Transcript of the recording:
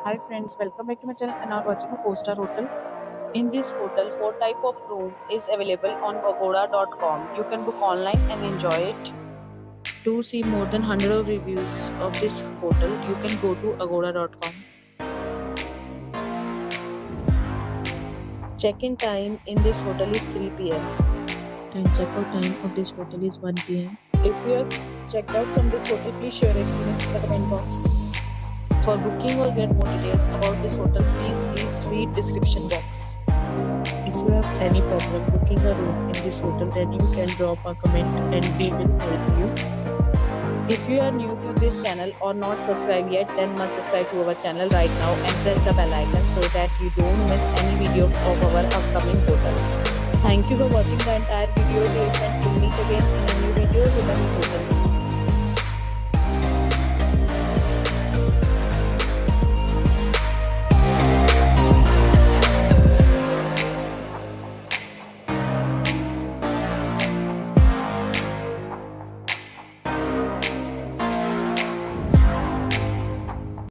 Hi friends, welcome back to my channel and now watching a 4-star hotel. In this hotel, 4 type of room is available on agoda.com. You can book online and enjoy it. To see more than 100 of reviews of this hotel, you can go to agoda.com. Check-in time in this hotel is 3 p.m. and check-out time of this hotel is 1 p.m. If you have checked out from this hotel, please share your experience in the comment box. For booking or get more details about this hotel, please read description box. If you have any problem booking a room in this hotel, then you can drop a comment and we will help you. If you are new to this channel or not subscribed yet, then must subscribe to our channel right now and press the bell icon so that you don't miss any videos of our upcoming hotel. Thank you for watching the entire video. Dear friends, we'll meet again in a new video with a new hotel.